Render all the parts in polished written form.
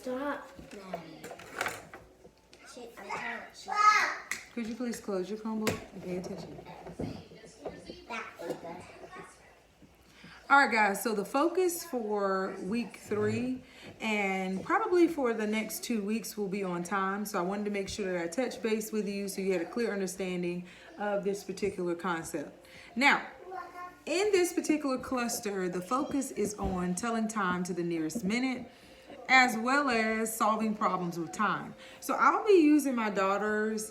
Stop, Maddie. I'm telling you. Could you please close your Chromebook and pay attention? That is good. All right, guys, so the focus for week 3 and probably for the next 2 weeks will be on time. So I wanted to make sure that I touch base with you so you had a clear understanding of this particular concept. Now, in this particular cluster, the focus is on telling time to the nearest minute, as well as solving problems with time. So I'll be using my daughters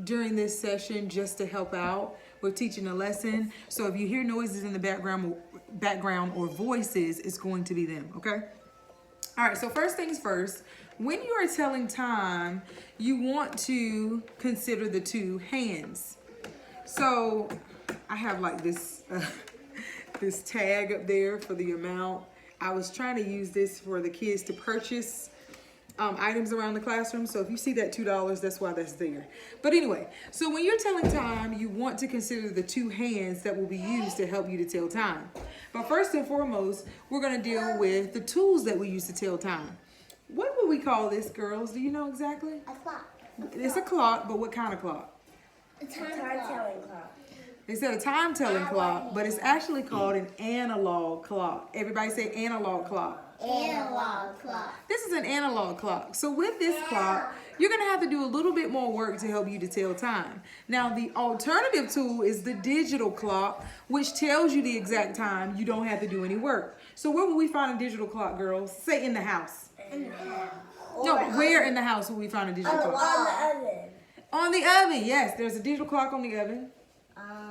during this session just to help out with teaching a lesson. So if you hear noises in the background or voices, it's going to be them, okay? All right, so first things first, when you are telling time, you want to consider the 2 hands. So I have like this, this tag up there for the amount. I was trying to use this for the kids to purchase items around the classroom. So if you see that $2, that's why that's there. But anyway, so when you're telling time, you want to consider the 2 hands that will be used to help you to tell time. But first and foremost, we're going to deal with the tools that we use to tell time. What would we call this, girls? Do you know exactly? A clock. It's a clock, but what kind of clock? A time-telling clock. They said a time-telling clock, but it's actually called an analog clock. Everybody say analog clock. Analog clock. This is an analog clock. So with this clock, you're going to have to do a little bit more work to help you to tell time. Now, the alternative tool is the digital clock, which tells you the exact time. You don't have to do any work. So where will we find a digital clock, girls? Say in the house. No, where in the house will we find a digital clock? On the oven. On the oven, yes. There's a digital clock on the oven.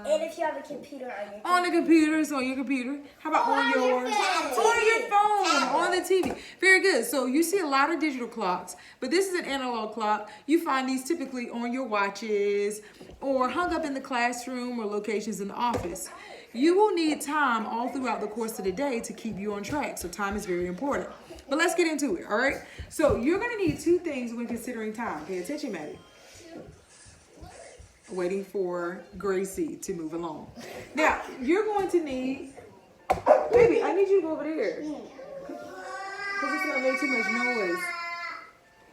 And if you have a computer on your On the computer, it's on your computer. How about on yours? On your phone, on the TV. Very good. So you see a lot of digital clocks, but this is an analog clock. You find these typically on your watches or hung up in the classroom or locations in the office. You will need time all throughout the course of the day to keep you on track. So time is very important. But let's get into it, all right? So you're going to need 2 things when considering time. Pay attention, Maddie. Waiting for Gracie to move along. Now, you're going to need, baby, I need you to go over there. Because it's going to make too much noise.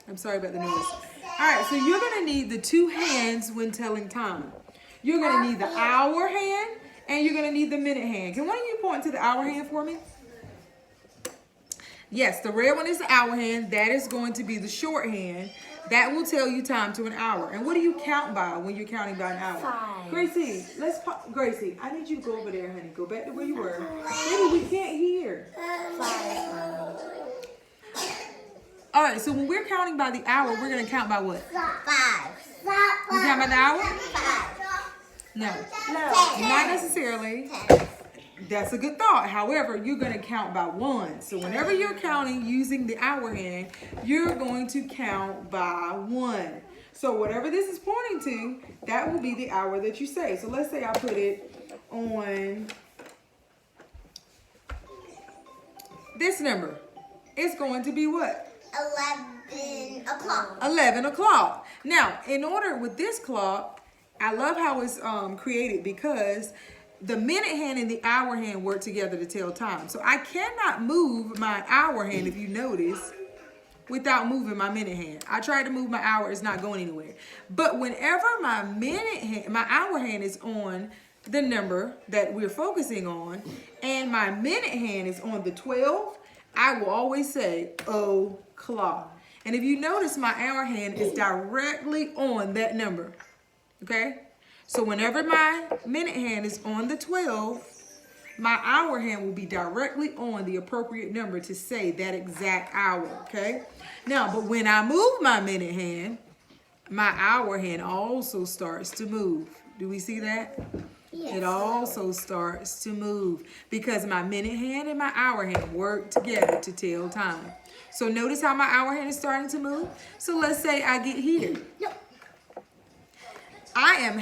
I'm sorry about the noise. All right, so you're going to need the 2 hands when telling time. You're going to need the hour hand and you're going to need the minute hand. Can one of you point to the hour hand for me? Yes, the red one is the hour hand. That is going to be the short hand. That will tell you time to an hour. And what do you count by when you're counting by an hour? 5. Gracie, Gracie, I need you to go over there, honey. Go back to where you were. Baby, we can't hear. 5. All right, so when we're counting by the hour, we're going to count by what? 5. You count by the hour? 5. No. No. Not necessarily. That's a good thought. However, you're going to count by 1. So whenever you're counting using the hour hand, you're going to count by 1. So whatever this is pointing to, that will be the hour that you say. So let's say I put it on this number. It's going to be what? 11 o'clock. 11 o'clock. Now, in order with this clock, I love how it's created because the minute hand and the hour hand work together to tell time. So I cannot move my hour hand, if you notice, without moving my minute hand. I tried to move my hour, it's not going anywhere. But whenever my hour hand is on the number that we're focusing on, and my minute hand is on the 12, I will always say o'clock. And if you notice, my hour hand is directly on that number, okay? So whenever my minute hand is on the 12, my hour hand will be directly on the appropriate number to say that exact hour, okay? Now, but when I move my minute hand, my hour hand also starts to move. Do we see that? Yes. It also starts to move because my minute hand and my hour hand work together to tell time. So notice how my hour hand is starting to move? So let's say I get here. Yep. I am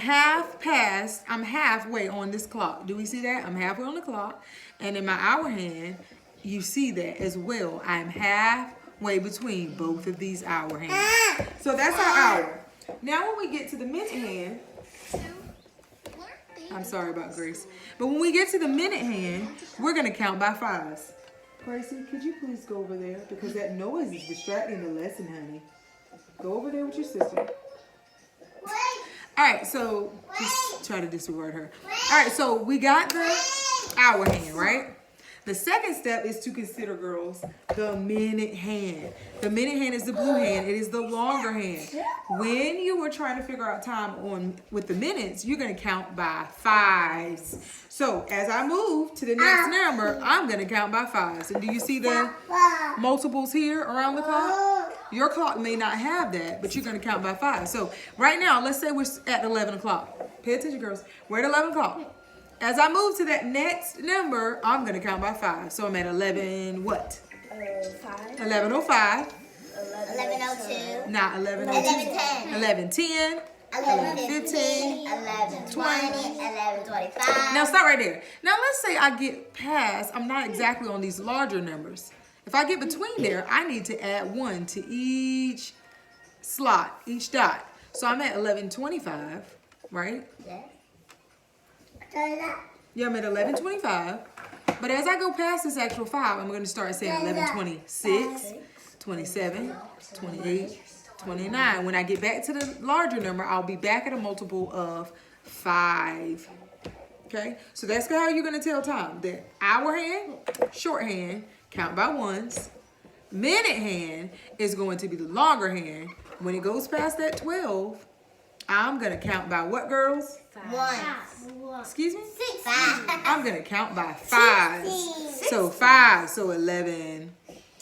I'm halfway on this clock. Do we see that? I'm halfway on the clock. And in my hour hand, you see that as well. I'm halfway between both of these hour hands. So that's our hour. Now when we get to the minute hand, I'm sorry about Grace. But when we get to the minute hand, we're going to count by 5s. Gracie, could you please go over there? Because that noise is distracting the lesson, honey. Go over there with your sister. All right, so just try to disregard her. All right, so we got the hour hand, right? The second step is to consider, girls, the minute hand. The minute hand is the blue hand. It is the longer hand. When you were trying to figure out time with the minutes, you're going to count by fives. So as I move to the next number, I'm going to count by fives. And do you see the multiples here around the clock? Your clock may not have that, but you're going to count by five. So right now, let's say we're at 11 o'clock. Pay attention, girls. We're at 11 o'clock. As I move to that next number, I'm going to count by five. So I'm at 11 what? 11:05. 11:02. Not 11:02. 11:10. 11:10. 11:15. 11:20. 11:25. Now stop right there. Now let's say I get past, I'm not exactly on these larger numbers. If I get between there, I need to add 1 to each slot, each dot. So I'm at 11:25, right? Yes. Yeah, I'm at 11:25. But as I go past this actual 5, I'm going to start saying 11:26, 27, 28, 29. When I get back to the larger number, I'll be back at a multiple of 5. Okay? So that's how you're going to tell time. The hour hand, shorthand, count by ones. Minute hand is going to be the longer hand. When it goes past that 12, I'm going to count by what, girls? 1. Excuse me? 5. I'm going to count by 5s. So 5. So 11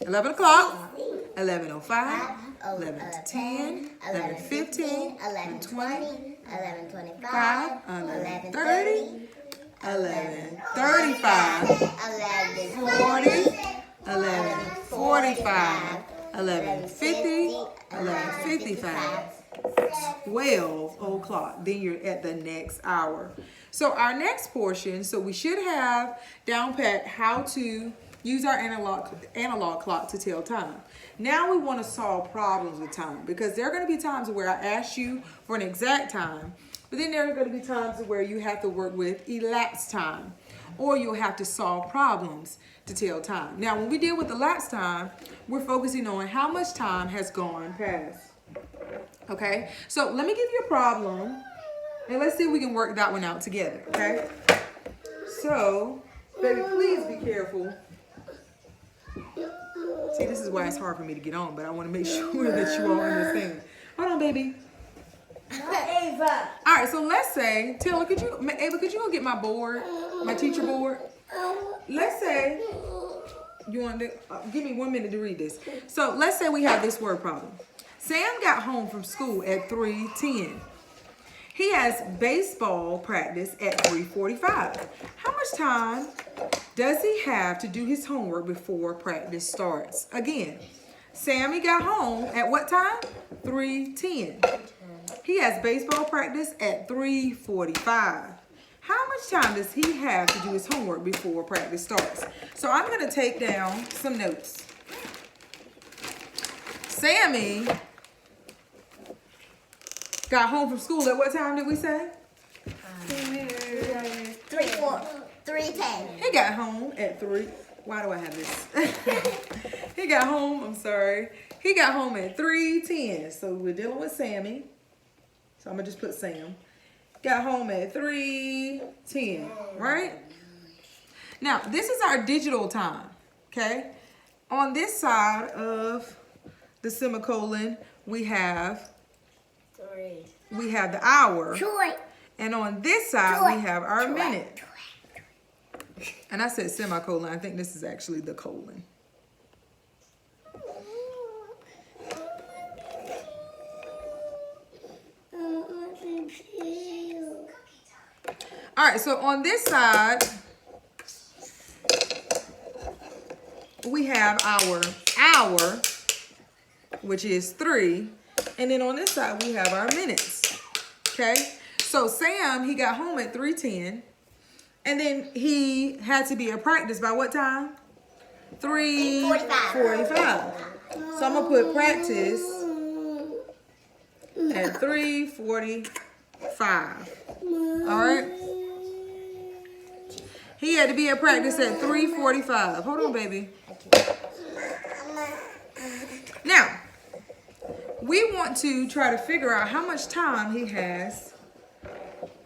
o'clock, 11:05, 11:10, 11:15, 11:20, 11:25. 11:30, 11:35, 11:40, 11:45, 11:50, 11:55. 12 o'clock. Then you're at the next hour. So our next portion, so we should have down pat how to use our analog clock to tell time. Now we want to solve problems with time, because there are going to be times where I ask you for an exact time, but then there are going to be times where you have to work with elapsed time, or you'll have to solve problems to tell time. Now when we deal with elapsed time, we're focusing on how much time has gone past. Okay, so let me give you a problem, and let's see if we can work that one out together, okay? So, baby, please be careful. See, this is why it's hard for me to get on, but I want to make sure that you all understand. Hold on, baby. Ava. All right, so let's say, Taylor, Ava, could you go get my board, my teacher board? Let's say, you want to, give me 1 minute to read this. So let's say we have this word problem. Sam got home from school at 3:10. He has baseball practice at 3:45. How much time does he have to do his homework before practice starts? Again, Sammy got home at what time? 3:10. He has baseball practice at 3:45. How much time does he have to do his homework before practice starts? So I'm going to take down some notes. Sammy got home from school at what time did we say? 3:10. He got home at 3. Why do I have this? He got home, I'm sorry. He got home at 3:10. So we're dealing with Sammy. So I'm going to just put Sam. Got home at 3:10, right? Now, this is our digital time, okay? On this side of the semicolon, we have the hour. And on this side, we have our minute. And I said semicolon. I think this is actually the colon. All right, so on this side, we have our hour, which is 3. And then on this side, we have our minutes, okay? So Sam, he got home at 3:10. And then he had to be at practice by what time? 3:45. So I'm going to put practice at 3:45. All right? He had to be at practice at 3:45. Hold on, baby. Now, we want to try to figure out how much time he has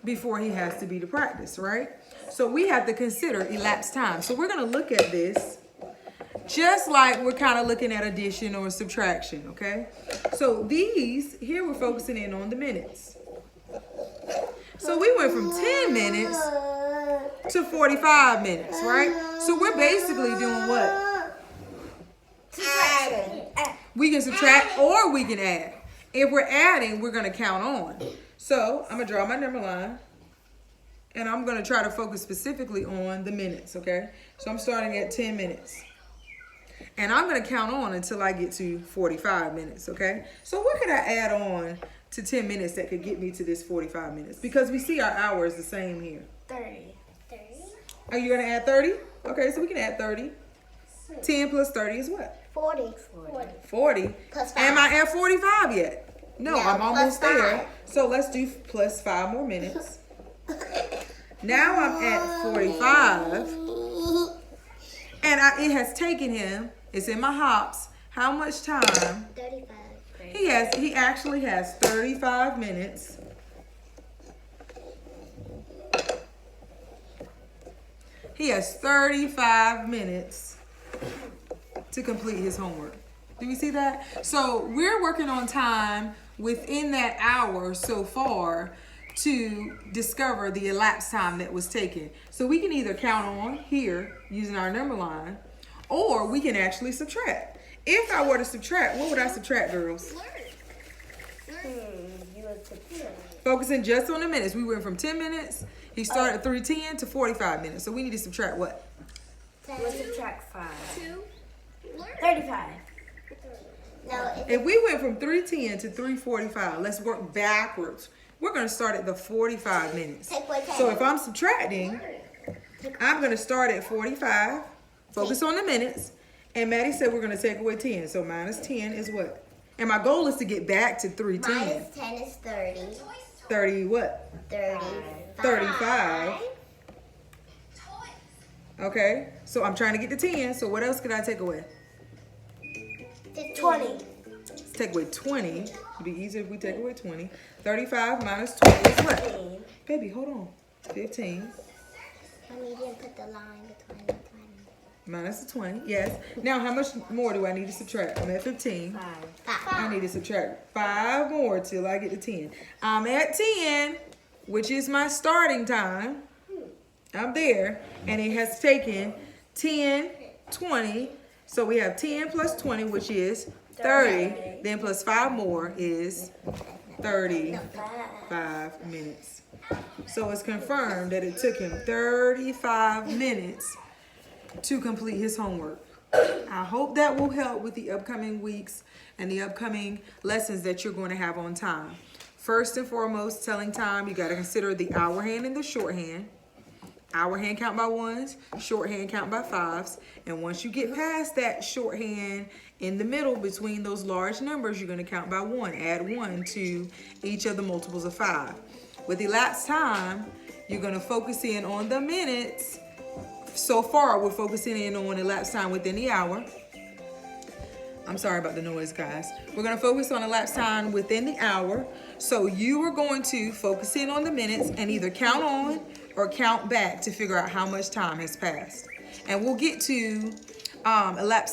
before he has to be to practice, right? So we have to consider elapsed time. So we're going to look at this just like we're kind of looking at addition or subtraction, okay? So these, here we're focusing in on the minutes. So we went from 10 minutes to 45 minutes, right? So we're basically doing what? We can subtract or we can add. If we're adding, we're going to count on. So I'm going to draw my number line. And I'm going to try to focus specifically on the minutes, okay? So I'm starting at 10 minutes. And I'm going to count on until I get to 45 minutes, okay? So what could I add on to 10 minutes that could get me to this 45 minutes? Because we see our hours the same here. 30. Are you going to add 30? Okay, so we can add 30. 10 plus 30 is what? 40. 40. Plus 5. Am I at 45 yet? No, No, I'm almost plus there. 5. So let's do plus 5 more minutes. Now I'm at 45. And it has taken him, it's in my hops, how much time? 35. He actually has 35 minutes. He has 35 minutes to complete his homework. Do you see that? So we're working on time within that hour so far to discover the elapsed time that was taken. So we can either count on here using our number line, or we can actually subtract. If I were to subtract, what would I subtract, girls? Focusing just on the minutes. We went from 10 minutes. He started at 3:10 to 45 minutes. So we need to subtract what? We'll subtract 5. 35. No, If we went from 3:10 to 3:45, let's work backwards. We're going to start at the 45 minutes. take away 10. So if I'm subtracting, I'm going to start at 45, focus on the minutes, and Maddie said we're going to take away 10. So minus 10 is what? And my goal is to get back to 3:10. Minus 10 is 30. 30 what? 35. Okay, so I'm trying to get to 10. So what else could I take away? 20. Let's take away 20. It'd be easier if we take away 20. 35 minus 20 is what? Baby, hold on. 15. Mommy didn't put the line between the 20. Minus the 20, yes. Now, how much more do I need to subtract? I'm at 15. 5. I need to subtract 5 more till I get to 10. I'm at 10, which is my starting time. I'm there, and it has taken 10, 20. So we have 10 plus 20, which is 30. Then plus 5 more is 35 minutes. So it's confirmed that it took him 35 minutes to complete his homework. I hope that will help with the upcoming weeks and the upcoming lessons that you're going to have on time. First and foremost, telling time, you got to consider the hour hand and the shorthand. Hour hand count by 1s, shorthand count by 5s. And once you get past that shorthand in the middle between those large numbers, you're going to count by 1. Add 1 to each of the multiples of 5. With elapsed time, you're going to focus in on the minutes. So far, we're focusing in on elapsed time within the hour. I'm sorry about the noise, guys. We're going to focus on elapsed time within the hour. So you are going to focus in on the minutes and either count on or count back to figure out how much time has passed. And we'll get to elapsed